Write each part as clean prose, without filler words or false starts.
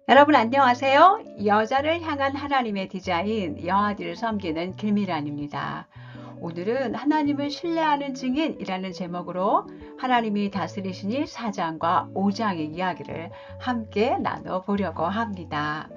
여러분 안녕하세요. 여자를 향한 하나님의 디자인, 여아들을 섬기는 길미란입니다. 오늘은 하나님을 신뢰하는 증인이라는 제목으로 하나님이 다스리시니 4장과 5장의 이야기를 함께 나눠보려고 합니다.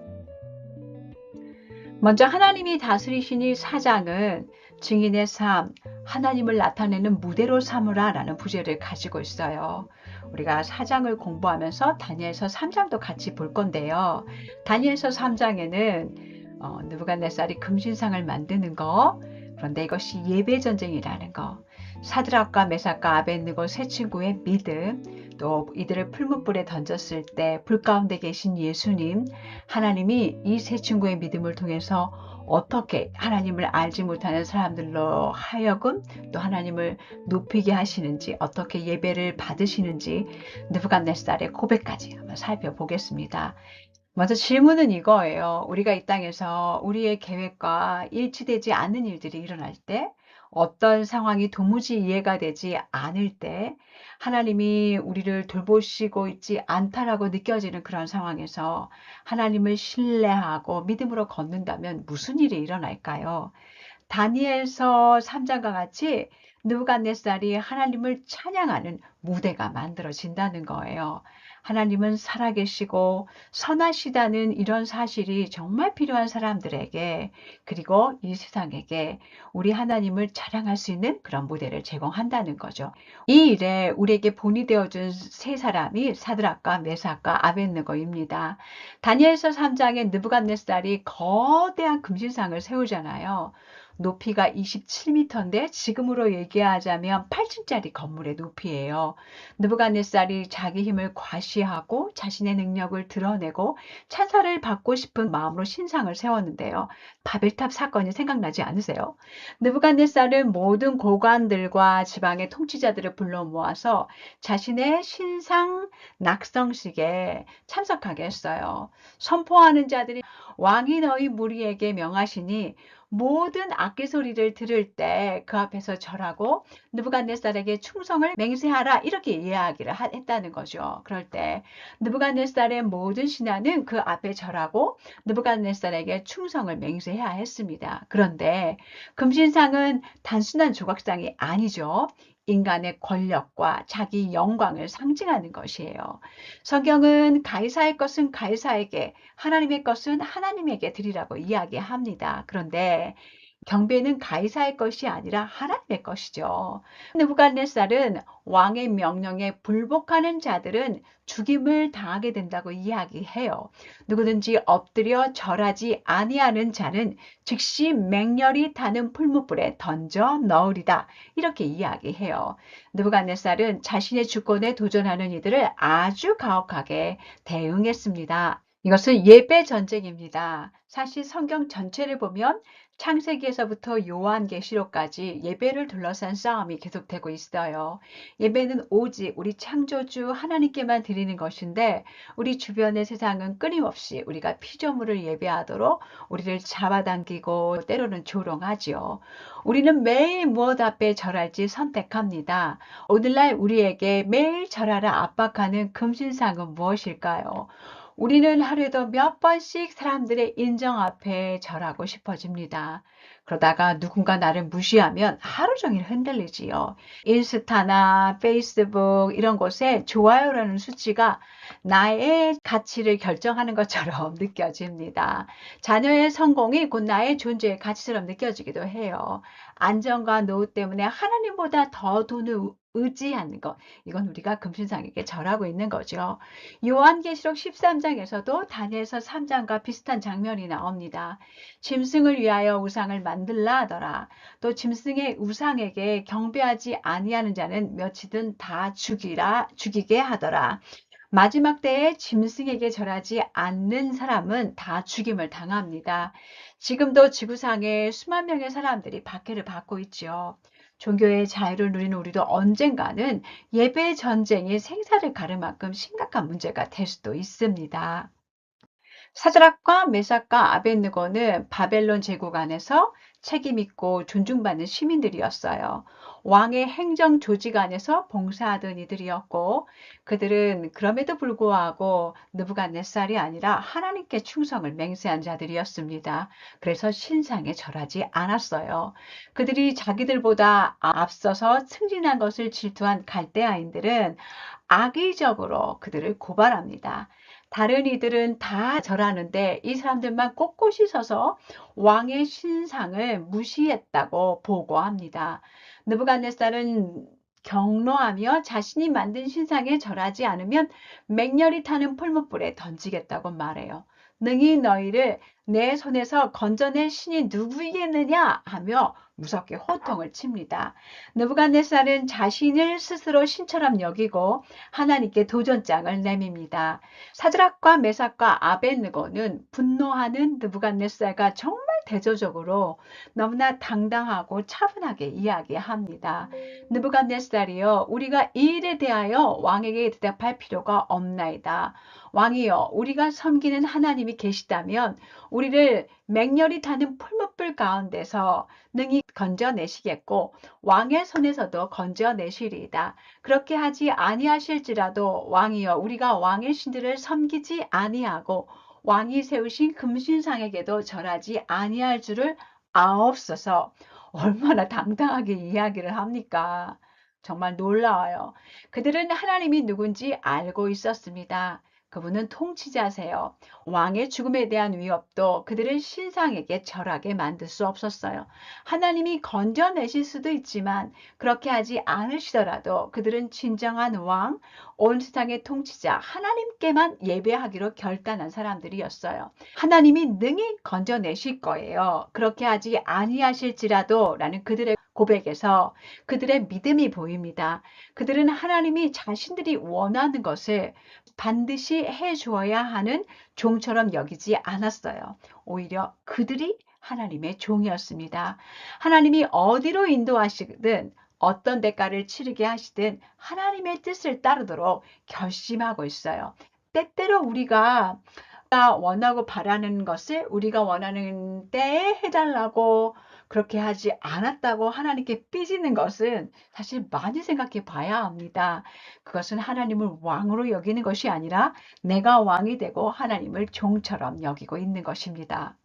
먼저 하나님이 다스리시니 4장은 증인의 삶, 하나님을 나타내는 무대로 삼으라 라는 부제를 가지고 있어요. 우리가 4장을 공부하면서 다니엘서 3장도 같이 볼 건데요. 다니엘서 3장에는 느부갓네살이 금신상을 만드는 거, 그런데 이것이 예배 전쟁이라는 거, 사드락과 메삭과 아벳느고 세 친구의 믿음, 또 이들을 풀무불에 던졌을 때 불 가운데 계신 예수님, 하나님이 이 세 친구의 믿음을 통해서 어떻게 하나님을 알지 못하는 사람들로 하여금 또 하나님을 높이게 하시는지, 어떻게 예배를 받으시는지 느부갓네살의 고백까지 한번 살펴보겠습니다. 먼저 질문은 이거예요. 우리가 이 땅에서 우리의 계획과 일치되지 않는 일들이 일어날 때, 어떤 상황이 도무지 이해가 되지 않을 때, 하나님이 우리를 돌보시고 있지 않다라고 느껴지는 그런 상황에서 하나님을 신뢰하고 믿음으로 걷는다면 무슨 일이 일어날까요? 다니엘서 3장과 같이 느부갓네살이 하나님을 찬양하는 무대가 만들어진다는 거예요. 하나님은 살아계시고 선하시다는 이런 사실이 정말 필요한 사람들에게, 그리고 이 세상에게 우리 하나님을 자랑할 수 있는 그런 무대를 제공한다는 거죠. 이 일에 우리에게 본이 되어준 세 사람이 사드락과 메삭과 아벳느고입니다. 다니엘서 3장에 느부갓네살이 거대한 금신상을 세우잖아요. 높이가 27m인데 지금으로 얘기하자면 8층짜리 건물의 높이예요. 느부갓네살이 자기 힘을 과시하고 자신의 능력을 드러내고 찬사를 받고 싶은 마음으로 신상을 세웠는데요. 바벨탑 사건이 생각나지 않으세요? 느부갓네살은 모든 고관들과 지방의 통치자들을 불러 모아서 자신의 신상 낙성식에 참석하게 했어요. 선포하는 자들이 왕이 너희 무리에게 명하시니 모든 악기 소리를 들을 때 그 앞에서 절하고 느부갓네살에게 충성을 맹세하라, 이렇게 이야기를 했다는 거죠. 그럴 때 느부갓네살의 모든 신하는 그 앞에 절하고 느부갓네살에게 충성을 맹세해야 했습니다. 그런데 금신상은 단순한 조각상이 아니죠. 인간의 권력과 자기 영광을 상징하는 것이에요. 성경은 가이사의 것은 가이사에게, 하나님의 것은 하나님에게 드리라고 이야기합니다. 그런데 경배는 가이사의 것이 아니라 하나님의 것이죠. 느부갓네살은 왕의 명령에 불복하는 자들은 죽임을 당하게 된다고 이야기해요. 누구든지 엎드려 절하지 아니하는 자는 즉시 맹렬히 타는 풀무불에 던져 넣으리다, 이렇게 이야기해요. 느부갓네살은 자신의 주권에 도전하는 이들을 아주 가혹하게 대응했습니다. 이것은 예배 전쟁입니다. 사실 성경 전체를 보면 창세기에서부터 요한계시록까지 예배를 둘러싼 싸움이 계속되고 있어요. 예배는 오직 우리 창조주 하나님께만 드리는 것인데, 우리 주변의 세상은 끊임없이 우리가 피조물을 예배하도록 우리를 잡아당기고 때로는 조롱하지요. 우리는 매일 무엇 앞에 절할지 선택합니다. 오늘날 우리에게 매일 절하라 압박하는 금신상은 무엇일까요? 우리는 하루에도 몇 번씩 사람들의 인정 앞에 절하고 싶어집니다. 그러다가 누군가 나를 무시하면 하루 종일 흔들리지요. 인스타나 페이스북 이런 곳에 좋아요라는 수치가 나의 가치를 결정하는 것처럼 느껴집니다. 자녀의 성공이 곧 나의 존재의 가치처럼 느껴지기도 해요. 안정과 노후 때문에 하나님보다 더 돈을 의지하는 것, 이건 우리가 금신상에게 절하고 있는 거죠. 요한계시록 13장에서도 다니엘서 3장과 비슷한 장면이 나옵니다. 짐승을 위하여 우상을 만들라 하더라. 또 짐승의 우상에게 경배하지 아니하는 자는 몇이든 다 죽이게 하더라. 마지막 때에 짐승에게 절하지 않는 사람은 다 죽임을 당합니다. 지금도 지구상에 수만 명의 사람들이 박해를 받고 있죠. 종교의 자유를 누리는 우리도 언젠가는 예배 전쟁이 생사를 가를 만큼 심각한 문제가 될 수도 있습니다. 사드락과 메삭과 아벳느고는 바벨론 제국 안에서 책임 있고 존중받는 시민들이었어요. 왕의 행정 조직 안에서 봉사하던 이들이었고 그들은 그럼에도 불구하고 느부갓네살이 아니라 하나님께 충성을 맹세한 자들이었습니다. 그래서 신상에 절하지 않았어요. 그들이 자기들보다 앞서서 승진한 것을 질투한 갈대아인들은 악의적으로 그들을 고발합니다. 다른 이들은 다 절하는데 이 사람들만 꼿꼿이 서서 왕의 신상을 무시했다고 보고합니다. 느부갓네살은 경로하며 자신이 만든 신상에 절하지 않으면 맹렬히 타는 풀무불에 던지겠다고 말해요. 능히 너희를 내 손에서 건져낼 신이 누구이겠느냐 하며 무섭게 호통을 칩니다. 느부갓네살은 자신을 스스로 신처럼 여기고 하나님께 도전장을 내밉니다. 사드락과 메삭과 아벳느고는 분노하는 느부갓네살과 정말 대조적으로 너무나 당당하고 차분하게 이야기합니다. 느부갓네살이여 우리가 이 일에 대하여 왕에게 대답할 필요가 없나이다. 왕이여 우리가 섬기는 하나님이 계시다면 우리를 맹렬히 타는 풀무불 가운데서 능히 건져내시겠고 왕의 손에서도 건져내시리이다. 그렇게 하지 아니하실지라도 왕이여 우리가 왕의 신들을 섬기지 아니하고 왕이 세우신 금신상에게도 절하지 아니할 줄을 아옵소서. 얼마나 당당하게 이야기를 합니까? 정말 놀라워요. 그들은 하나님이 누군지 알고 있었습니다. 그분은 통치자세요. 왕의 죽음에 대한 위협도 그들을 신상에게 절하게 만들 수 없었어요. 하나님이 건져내실 수도 있지만 그렇게 하지 않으시더라도 그들은 진정한 왕, 온 세상의 통치자 하나님께만 예배하기로 결단한 사람들이었어요. 하나님이 능히 건져내실 거예요. 그렇게 하지 아니하실지라도 라는 그들의 고백에서 그들의 믿음이 보입니다. 그들은 하나님이 자신들이 원하는 것을 반드시 해주어야 하는 종처럼 여기지 않았어요. 오히려 그들이 하나님의 종이었습니다. 하나님이 어디로 인도하시든 어떤 대가를 치르게 하시든 하나님의 뜻을 따르도록 결심하고 있어요. 때때로 우리가 원하고 바라는 것을 우리가 원하는 때에 해달라고 그렇게 하지 않았다고 하나님께 삐지는 것은 사실 많이 생각해 봐야 합니다. 그것은 하나님을 왕으로 여기는 것이 아니라 내가 왕이 되고 하나님을 종처럼 여기고 있는 것입니다.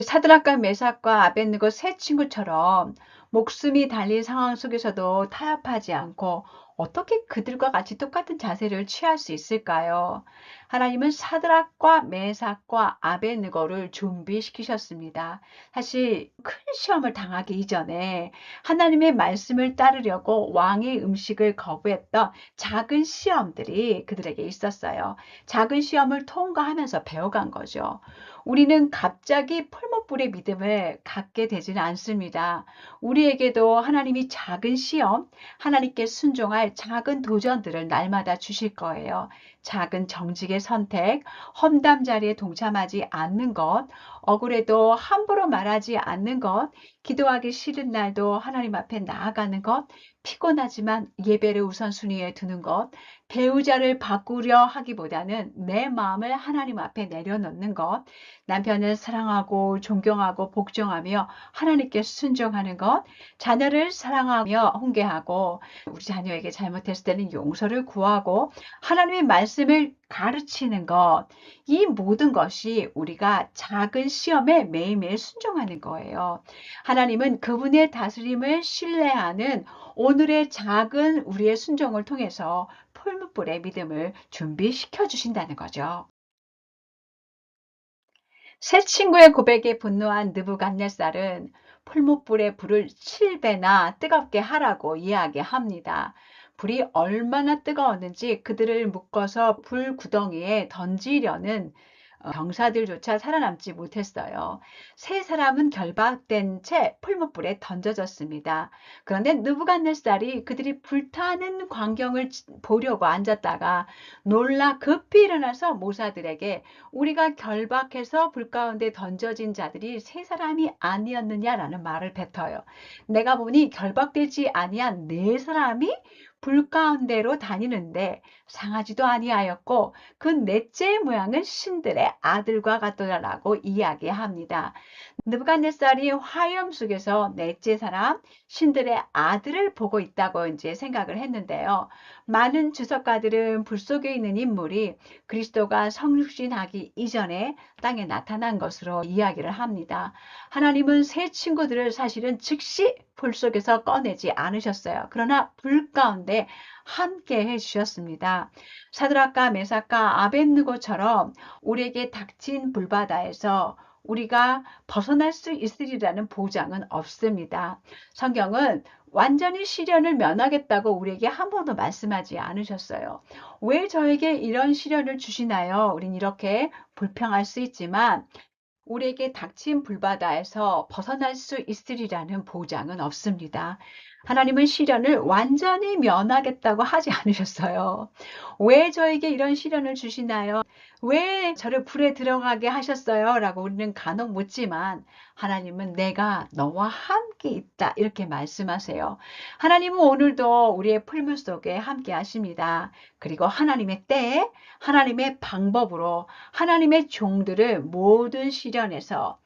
사드락과 메삭과 아벳느고 세 친구처럼 목숨이 달린 상황 속에서도 타협하지 않고 어떻게 그들과 같이 똑같은 자세를 취할 수 있을까요? 하나님은 사드락과 메삭과 아벳느고를 준비시키셨습니다. 사실 큰 시험을 당하기 이전에 하나님의 말씀을 따르려고 왕의 음식을 거부했던 작은 시험들이 그들에게 있었어요. 작은 시험을 통과하면서 배워간 거죠. 우리는 갑자기 풀무불의 믿음을 갖게 되지는 않습니다. 우리에게도 하나님이 작은 시험, 하나님께 순종할 작은 도전들을 날마다 주실 거예요. 작은 정직의 선택, 험담 자리에 동참하지 않는 것, 억울해도 함부로 말하지 않는 것, 기도하기 싫은 날도 하나님 앞에 나아가는 것, 피곤하지만 예배를 우선순위에 두는 것, 배우자를 바꾸려 하기보다는 내 마음을 하나님 앞에 내려놓는 것, 남편을 사랑하고 존경하고 복종하며 하나님께 순종하는 것, 자녀를 사랑하며 훈계하고 우리 자녀에게 잘못했을 때는 용서를 구하고 하나님의 말씀을 가르치는 것, 이 모든 것이 우리가 작은 시험에 매일매일 순종하는 거예요. 하나님은 그분의 다스림을 신뢰하는 오늘의 작은 우리의 순종을 통해서 풀무불의 믿음을 준비시켜 주신다는 거죠. 새 친구의 고백에 분노한 느부갓네살은 풀무불의 불을 7배나 뜨겁게 하라고 이야기합니다. 불이 얼마나 뜨거웠는지 그들을 묶어서 불 구덩이에 던지려는 병사들조차 살아남지 못했어요. 세 사람은 결박된 채 풀무불에 던져졌습니다. 그런데 느부갓네살이 그들이 불타는 광경을 보려고 앉았다가 놀라 급히 일어나서 모사들에게 우리가 결박해서 불 가운데 던져진 자들이 세 사람이 아니었느냐라는 말을 뱉어요. 내가 보니 결박되지 아니한 네 사람이 불 가운데로 다니는데 상하지도 아니하였고 그 넷째 모양은 신들의 아들과 같더라라고 이야기합니다. 느부갓네살이 화염 속에서 넷째 사람 신들의 아들을 보고 있다고 이제 생각을 했는데요. 많은 주석가들은 불 속에 있는 인물이 그리스도가 성육신하기 이전에 땅에 나타난 것으로 이야기를 합니다. 하나님은 세 친구들을 사실은 즉시 불 속에서 꺼내지 않으셨어요. 그러나 불 가운데 함께 해주셨습니다. 사드락과 메삭과 아벳느고처럼 우리에게 닥친 불바다에서 우리가 벗어날 수 있으리라는 보장은 없습니다. 성경은 완전히 시련을 면하겠다고 우리에게 한 번도 말씀하지 않으셨어요. 왜 저에게 이런 시련을 주시나요? 우린 이렇게 불평할 수 있지만 우리에게 닥친 불바다에서 벗어날 수 있으리라는 보장은 없습니다. 하나님은 시련을 완전히 면하겠다고 하지 않으셨어요. 왜 저에게 이런 시련을 주시나요? 왜 저를 불에 들어가게 하셨어요? 라고 우리는 간혹 묻지만 하나님은 내가 너와 함께 있다 이렇게 말씀하세요. 하나님은 오늘도 우리의 풀물 속에 함께 하십니다. 그리고 하나님의 때에 하나님의 방법으로 하나님의 종들을 모든 시련에서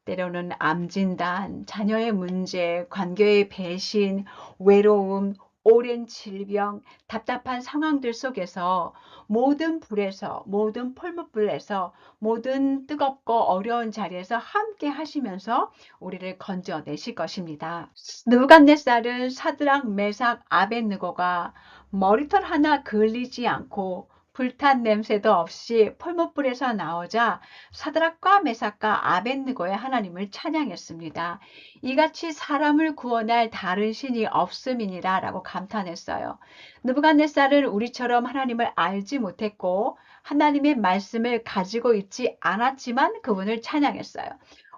때로는 암진단, 자녀의 문제, 관계의 배신, 외로움, 오랜 질병, 답답한 상황들 속에서 모든 불에서, 모든 풀무불에서, 모든 뜨겁고 어려운 자리에서 함께 하시면서 우리를 건져내실 것입니다. 느부갓네살은 사드락, 메삭, 아벳느고가 머리털 하나 그을리지 않고 불탄 냄새도 없이 풀무불에서 나오자 사드락과 메삭과 아벳느고의 하나님을 찬양했습니다. 이같이 사람을 구원할 다른 신이 없음이니라 라고 감탄했어요. 느부갓네살은 우리처럼 하나님을 알지 못했고 하나님의 말씀을 가지고 있지 않았지만 그분을 찬양했어요.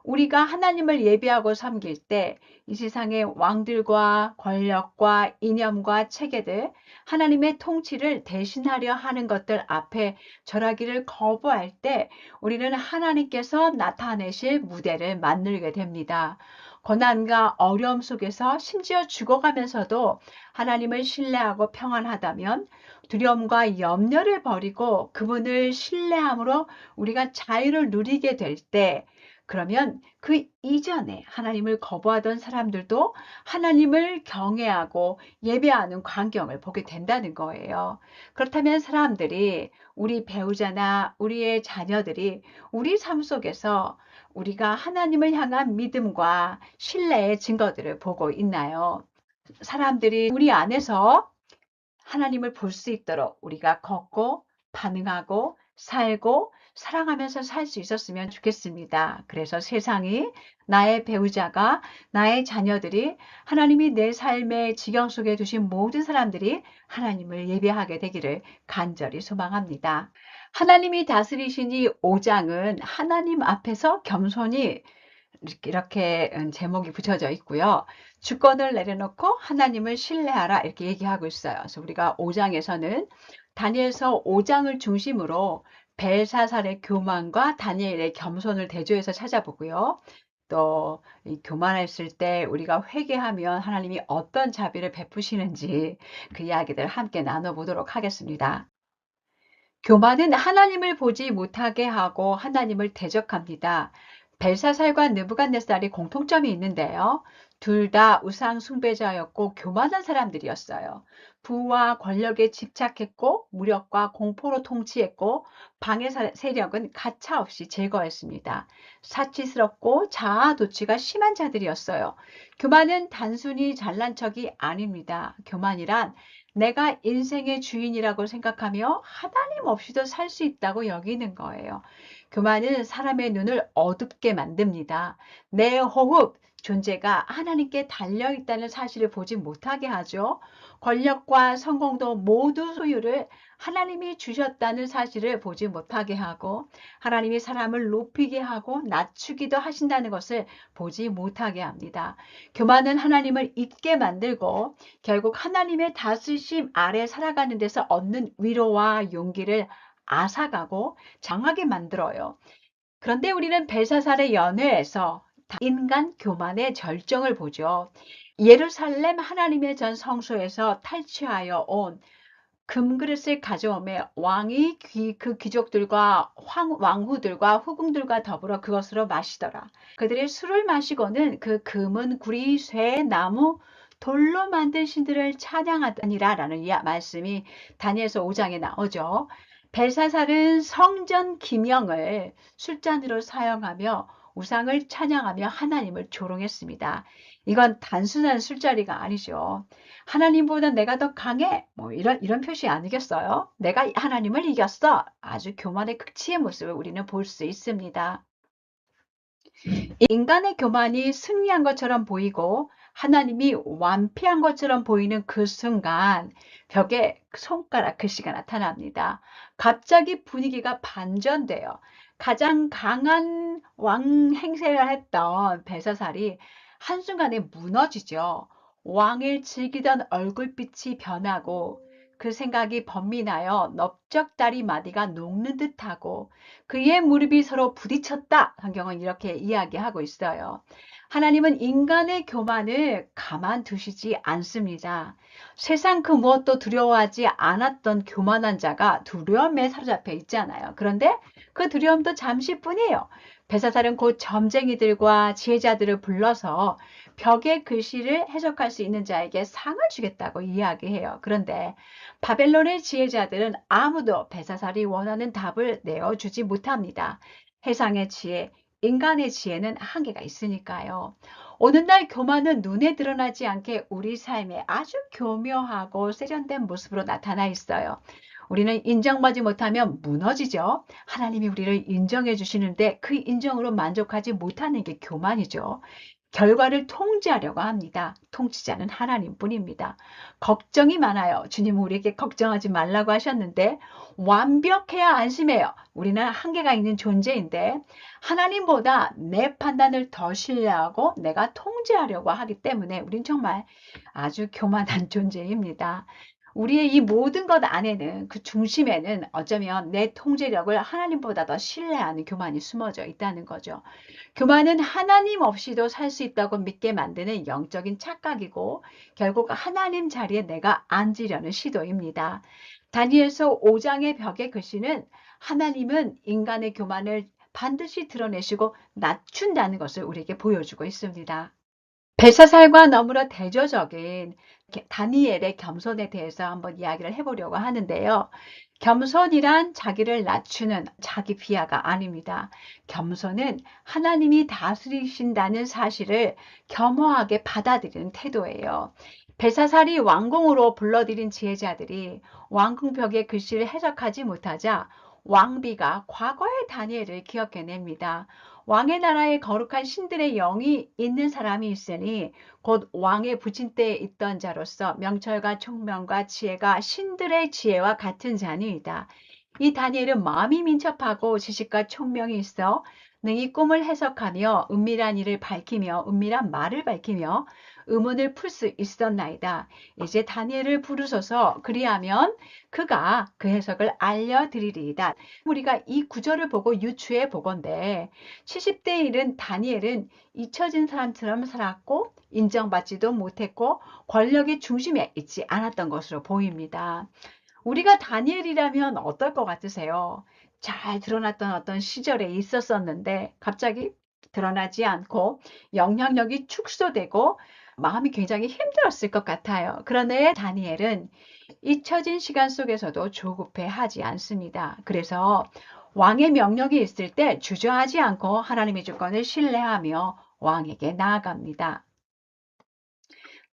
우리가 하나님을 예배하고 섬길 때 이 세상의 왕들과 권력과 이념과 체계들, 하나님의 통치를 대신하려 하는 것들 앞에 절하기를 거부할 때 우리는 하나님께서 나타내실 무대를 만들게 됩니다. 고난과 어려움 속에서 심지어 죽어가면서도 하나님을 신뢰하고 평안하다면 두려움과 염려를 버리고 그분을 신뢰함으로 우리가 자유를 누리게 될 때 그러면 그 이전에 하나님을 거부하던 사람들도 하나님을 경외하고 예배하는 광경을 보게 된다는 거예요. 그렇다면 사람들이 우리 배우자나 우리의 자녀들이 우리 삶 속에서 우리가 하나님을 향한 믿음과 신뢰의 증거들을 보고 있나요? 사람들이 우리 안에서 하나님을 볼 수 있도록 우리가 걷고 반응하고 살고 사랑하면서 살 수 있었으면 좋겠습니다. 그래서 세상이 나의 배우자가 나의 자녀들이 하나님이 내 삶의 지경 속에 두신 모든 사람들이 하나님을 예배하게 되기를 간절히 소망합니다. 하나님이 다스리신 이 5장은 하나님 앞에서 겸손히 이렇게 제목이 붙여져 있고요. 주권을 내려놓고 하나님을 신뢰하라 이렇게 얘기하고 있어요. 그래서 우리가 5장에서는 다니엘서 5장을 중심으로 벨사살의 교만과 다니엘의 겸손을 대조해서 찾아보고요. 또 이 교만했을 때 우리가 회개하면 하나님이 어떤 자비를 베푸시는지 그 이야기들 함께 나눠보도록 하겠습니다. 교만은 하나님을 보지 못하게 하고 하나님을 대적합니다. 벨사살과 느부갓네살이 공통점이 있는데요. 둘 다 우상 숭배자였고 교만한 사람들이었어요. 부와 권력에 집착했고 무력과 공포로 통치했고 방해 세력은 가차없이 제거했습니다. 사치스럽고 자아도취가 심한 자들이었어요. 교만은 단순히 잘난 척이 아닙니다. 교만이란 내가 인생의 주인이라고 생각하며 하나님 없이도 살 수 있다고 여기는 거예요. 교만은 사람의 눈을 어둡게 만듭니다. 내 호흡, 존재가 하나님께 달려있다는 사실을 보지 못하게 하죠. 권력과 성공도 모두 소유를 하나님이 주셨다는 사실을 보지 못하게 하고 하나님이 사람을 높이게 하고 낮추기도 하신다는 것을 보지 못하게 합니다. 교만은 하나님을 잊게 만들고 결국 하나님의 다스리심 아래 살아가는 데서 얻는 위로와 용기를 앗아가고 장하게 만들어요. 그런데 우리는 벨사살의 연회에서 인간 교만의 절정을 보죠. 예루살렘 하나님의 전 성소에서 탈취하여 온 금그릇을 가져오매 왕이 그 귀족들과 왕후들과 후궁들과 더불어 그것으로 마시더라. 그들이 술을 마시고는 그 금은 구리, 쇠, 나무, 돌로 만든 신들을 찬양하더니라 라는 말씀이 다니엘서 5장에 나오죠. 벨사살은 성전 기명을 술잔으로 사용하며 우상을 찬양하며 하나님을 조롱했습니다. 이건 단순한 술자리가 아니죠. 하나님보다 내가 더 강해. 뭐 이런 표시 아니겠어요? 내가 하나님을 이겼어. 아주 교만의 극치의 모습을 우리는 볼 수 있습니다. 인간의 교만이 승리한 것처럼 보이고 하나님이 완패한 것처럼 보이는 그 순간 벽에 손가락 글씨가 나타납니다. 갑자기 분위기가 반전돼요. 가장 강한 왕 행세를 했던 벨사살이 한순간에 무너지죠. 왕을 즐기던 얼굴빛이 변하고 그 생각이 번민하여 넓적다리 마디가 녹는 듯하고 그의 무릎이 서로 부딪혔다. 성경은 이렇게 이야기하고 있어요. 하나님은 인간의 교만을 가만두시지 않습니다. 세상 그 무엇도 두려워하지 않았던 교만한 자가 두려움에 사로잡혀 있잖아요. 그런데 그 두려움도 잠시뿐이에요. 벨사살은 곧 점쟁이들과 지혜자들을 불러서 벽의 글씨를 해석할 수 있는 자에게 상을 주겠다고 이야기해요. 그런데 바벨론의 지혜자들은 아무도 벨사살이 원하는 답을 내어주지 못합니다. 해상의 지혜, 인간의 지혜는 한계가 있으니까요. 오늘날 교만은 눈에 드러나지 않게 우리 삶에 아주 교묘하고 세련된 모습으로 나타나 있어요. 우리는 인정받지 못하면 무너지죠. 하나님이 우리를 인정해 주시는데 그 인정으로 만족하지 못하는 게 교만이죠. 결과를 통제하려고 합니다. 통치자는 하나님뿐입니다. 걱정이 많아요. 주님은 우리에게 걱정하지 말라고 하셨는데 완벽해야 안심해요. 우리는 한계가 있는 존재인데 하나님보다 내 판단을 더 신뢰하고 내가 통제하려고 하기 때문에 우린 정말 아주 교만한 존재입니다. 우리의 이 모든 것 안에는 그 중심에는 어쩌면 내 통제력을 하나님보다 더 신뢰하는 교만이 숨어져 있다는 거죠. 교만은 하나님 없이도 살 수 있다고 믿게 만드는 영적인 착각이고 결국 하나님 자리에 내가 앉으려는 시도입니다. 다니엘서 5장의 벽의 글씨는 하나님은 인간의 교만을 반드시 드러내시고 낮춘다는 것을 우리에게 보여주고 있습니다. 벨사살과 너무나 대조적인 다니엘의 겸손에 대해서 한번 이야기를 해보려고 하는데요. 겸손이란 자기를 낮추는 자기 비하가 아닙니다. 겸손은 하나님이 다스리신다는 사실을 겸허하게 받아들이는 태도예요. 벨사살이 왕궁으로 불러들인 지혜자들이 왕궁벽의 글씨를 해석하지 못하자 왕비가 과거의 다니엘을 기억해냅니다. 왕의 나라에 거룩한 신들의 영이 있는 사람이 있으니 곧 왕의 부친때에 있던 자로서 명철과 총명과 지혜가 신들의 지혜와 같은 자니이다. 이 다니엘은 마음이 민첩하고 지식과 총명이 있어 능히 꿈을 해석하며 은밀한 일을 밝히며 은밀한 말을 밝히며 의문을 풀 수 있었나이다. 이제 다니엘을 부르소서. 그리하면 그가 그 해석을 알려드리리이다. 우리가 이 구절을 보고 유추해 보건대 70대 1은 다니엘은 잊혀진 사람처럼 살았고 인정받지도 못했고 권력의 중심에 있지 않았던 것으로 보입니다. 우리가 다니엘이라면 어떨 것 같으세요? 잘 드러났던 어떤 시절에 있었었는데 갑자기 드러나지 않고 영향력이 축소되고 마음이 굉장히 힘들었을 것 같아요. 그런데 다니엘은 잊혀진 시간 속에서도 조급해하지 않습니다. 그래서 왕의 명령이 있을 때 주저하지 않고 하나님의 주권을 신뢰하며 왕에게 나아갑니다.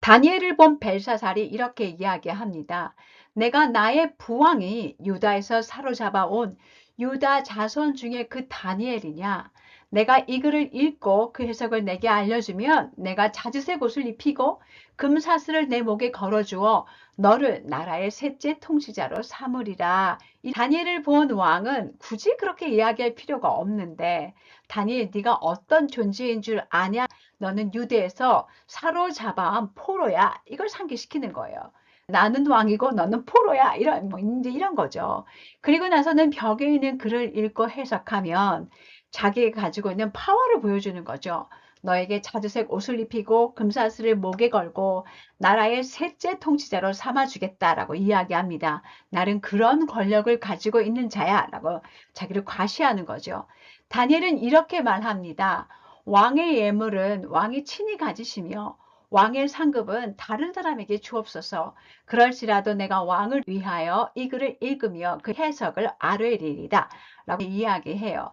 다니엘을 본 벨사살이 이렇게 이야기합니다. 내가 나의 부왕이 유다에서 사로잡아 온 유다 자손 중에 그 다니엘이냐? 내가 이 글을 읽고 그 해석을 내게 알려주면 내가 자주색 옷을 입히고 금사슬을 내 목에 걸어주어 너를 나라의 셋째 통치자로 삼으리라. 이 다니엘을 본 왕은 굳이 그렇게 이야기할 필요가 없는데 다니엘 네가 어떤 존재인 줄 아냐? 너는 유대에서 사로잡아온 포로야. 이걸 상기시키는 거예요. 나는 왕이고 너는 포로야. 이제 이런 거죠. 그리고 나서는 벽에 있는 글을 읽고 해석하면 자기가 가지고 있는 파워를 보여주는 거죠. 너에게 자주색 옷을 입히고 금사슬을 목에 걸고 나라의 셋째 통치자로 삼아주겠다라고 이야기합니다. 나는 그런 권력을 가지고 있는 자야 라고 자기를 과시하는 거죠. 다니엘은 이렇게 말합니다. 왕의 예물은 왕이 친히 가지시며 왕의 상급은 다른 사람에게 주옵소서. 그럴지라도 내가 왕을 위하여 이 글을 읽으며 그 해석을 아뢰리이다 라고 이야기해요.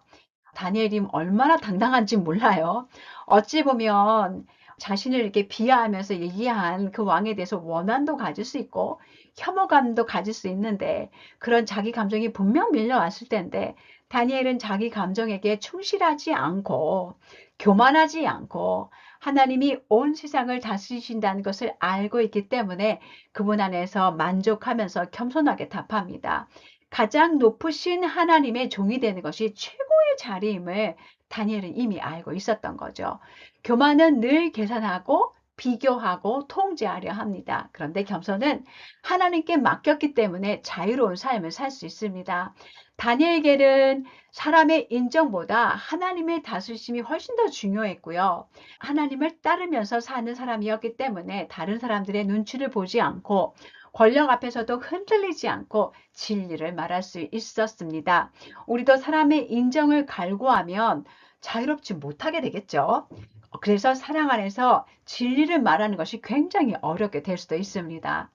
다니엘이 얼마나 당당한지 몰라요. 어찌 보면 자신을 이렇게 비하하면서 얘기한 그 왕에 대해서 원한도 가질 수 있고 혐오감도 가질 수 있는데 그런 자기 감정이 분명 밀려왔을 텐데 다니엘은 자기 감정에게 충실하지 않고 교만하지 않고 하나님이 온 세상을 다스리신다는 것을 알고 있기 때문에 그분 안에서 만족하면서 겸손하게 답합니다. 가장 높으신 하나님의 종이 되는 것이 최고의 자리임을 다니엘은 이미 알고 있었던 거죠. 교만은 늘 계산하고 비교하고 통제하려 합니다. 그런데 겸손은 하나님께 맡겼기 때문에 자유로운 삶을 살 수 있습니다. 다니엘에게는 사람의 인정보다 하나님의 다스리심이 훨씬 더 중요했고요. 하나님을 따르면서 사는 사람이었기 때문에 다른 사람들의 눈치를 보지 않고 권력 앞에서도 흔들리지 않고 진리를 말할 수 있었습니다. 우리도 사람의 인정을 갈구하면 자유롭지 못하게 되겠죠. 그래서 사랑 안에서 진리를 말하는 것이 굉장히 어렵게 될 수도 있습니다.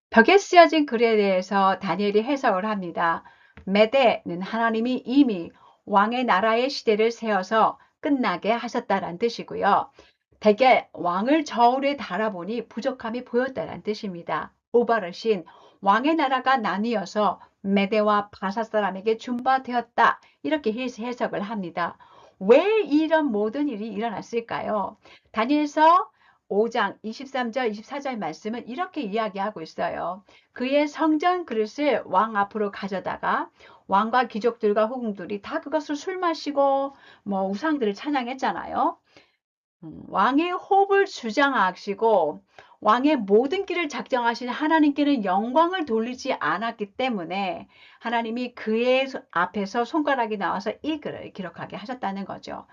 벽에 쓰여진 글에 대해서 다니엘이 해석을 합니다. 메대는 하나님이 이미 왕의 나라의 시대를 세워서 끝나게 하셨다는 뜻이고요. 대개 왕을 저울에 달아보니 부족함이 보였다는 뜻입니다. 오바르신 왕의 나라가 나뉘어서 메대와 바사 사람에게 준바되었다. 이렇게 해석을 합니다. 왜 이런 모든 일이 일어났을까요? 다니엘서 5장 23절 24절 말씀은 이렇게 이야기하고 있어요. 그의 성전 그릇을 왕 앞으로 가져다가 왕과 귀족들과 후궁들이 다 그것을 술 마시고 우상들을 찬양했잖아요. 왕의 호흡을 주장하시고 왕의 모든 길을 작정하신 하나님께는 영광을 돌리지 않았기 때문에 하나님이 그의 앞에서 손가락이 나와서 이 글을 기록하게 하셨다는 거죠.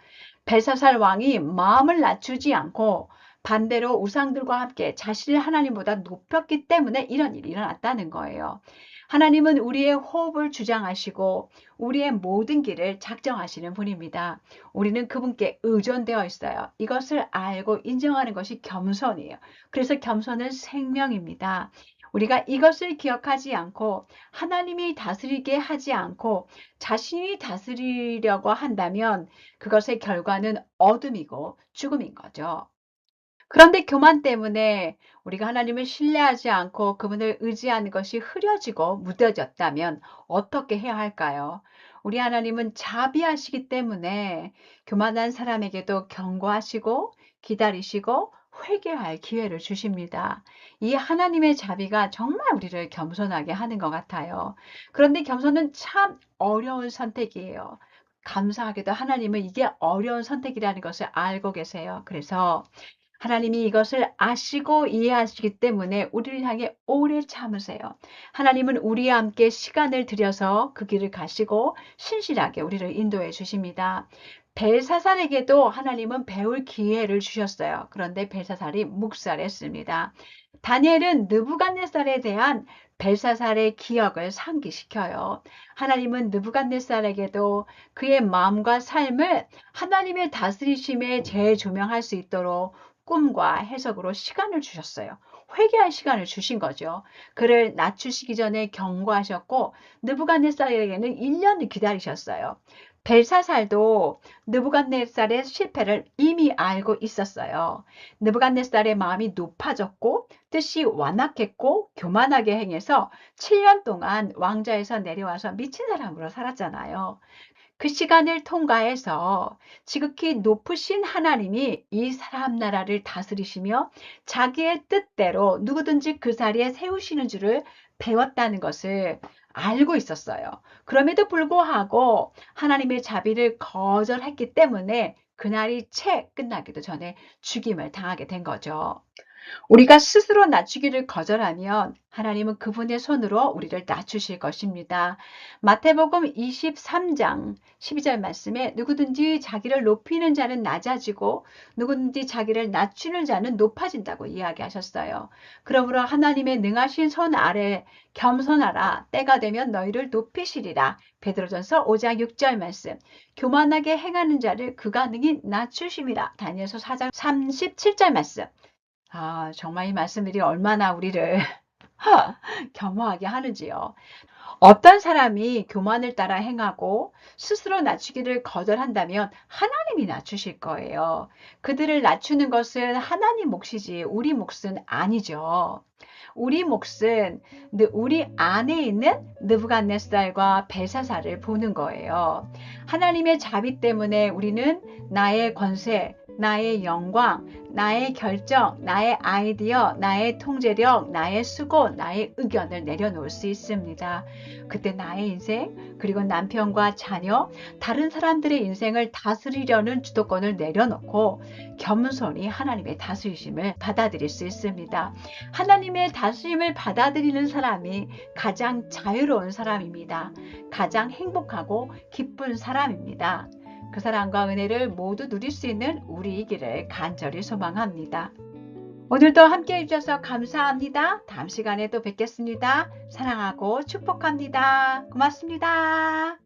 벨사살 왕이 마음을 낮추지 않고 반대로 우상들과 함께 자신을 하나님보다 높였기 때문에 이런 일이 일어났다는 거예요. 하나님은 우리의 호흡을 주장하시고 우리의 모든 길을 작정하시는 분입니다. 우리는 그분께 의존되어 있어요. 이것을 알고 인정하는 것이 겸손이에요. 그래서 겸손은 생명입니다. 우리가 이것을 기억하지 않고 하나님이 다스리게 하지 않고 자신이 다스리려고 한다면 그것의 결과는 어둠이고 죽음인 거죠. 그런데 교만 때문에 우리가 하나님을 신뢰하지 않고 그분을 의지하는 것이 흐려지고 무뎌졌다면 어떻게 해야 할까요? 우리 하나님은 자비하시기 때문에 교만한 사람에게도 경고하시고 기다리시고 회개할 기회를 주십니다. 이 하나님의 자비가 정말 우리를 겸손하게 하는 것 같아요. 그런데 겸손은 참 어려운 선택이에요. 감사하게도 하나님은 이게 어려운 선택이라는 것을 알고 계세요. 그래서 하나님이 이것을 아시고 이해하시기 때문에 우리를 향해 오래 참으세요. 하나님은 우리와 함께 시간을 들여서 그 길을 가시고 신실하게 우리를 인도해 주십니다. 벨사살에게도 하나님은 배울 기회를 주셨어요. 그런데 벨사살이 묵살했습니다. 다니엘은 느부갓네살에 대한 벨사살의 기억을 상기시켜요. 하나님은 느부갓네살에게도 그의 마음과 삶을 하나님의 다스리심에 재조명할 수 있도록 꿈과 해석으로 시간을 주셨어요. 회개할 시간을 주신 거죠. 그를 낮추시기 전에 경고하셨고 느부갓네살에게는 1년을 기다리셨어요. 벨사살도 느부갓네살의 실패를 이미 알고 있었어요. 느부갓네살의 마음이 높아졌고 뜻이 완악했고 교만하게 행해서 7년 동안 왕좌에서 내려와서 미친 사람으로 살았잖아요. 그 시간을 통과해서 지극히 높으신 하나님이 이 사람 나라를 다스리시며 자기의 뜻대로 누구든지 그 자리에 세우시는 줄을 배웠다는 것을 알고 있었어요. 그럼에도 불구하고 하나님의 자비를 거절했기 때문에 그날이 채 끝나기도 전에 죽임을 당하게 된 거죠. 우리가 스스로 낮추기를 거절하면 하나님은 그분의 손으로 우리를 낮추실 것입니다. 마태복음 23장 12절 말씀에 누구든지 자기를 높이는 자는 낮아지고 누구든지 자기를 낮추는 자는 높아진다고 이야기하셨어요. 그러므로 하나님의 능하신 손 아래 겸손하라. 때가 되면 너희를 높이시리라. 베드로전서 5장 6절 말씀. 교만하게 행하는 자를 그가 능히 낮추심이라. 다니엘서 4장 37절 말씀. 정말 이 말씀들이 얼마나 우리를 겸허하게 하는지요. 어떤 사람이 교만을 따라 행하고 스스로 낮추기를 거절한다면 하나님이 낮추실 거예요. 그들을 낮추는 것은 하나님 몫이지 우리 몫은 아니죠. 우리 몫은 우리 안에 있는 느부갓네살과 벨사살을 보는 거예요. 하나님의 자비 때문에 우리는 나의 권세, 나의 영광, 나의 결정, 나의 아이디어, 나의 통제력, 나의 수고, 나의 의견을 내려놓을 수 있습니다. 그때 나의 인생, 그리고 남편과 자녀, 다른 사람들의 인생을 다스리려는 주도권을 내려놓고 겸손히 하나님의 다스리심을 받아들일 수 있습니다. 하나님의 다스림을 받아들이는 사람이 가장 자유로운 사람입니다. 가장 행복하고 기쁜 사람입니다. 그 사랑과 은혜를 모두 누릴 수 있는 우리이기를 간절히 소망합니다. 오늘도 함께해 주셔서 감사합니다. 다음 시간에 또 뵙겠습니다. 사랑하고 축복합니다. 고맙습니다.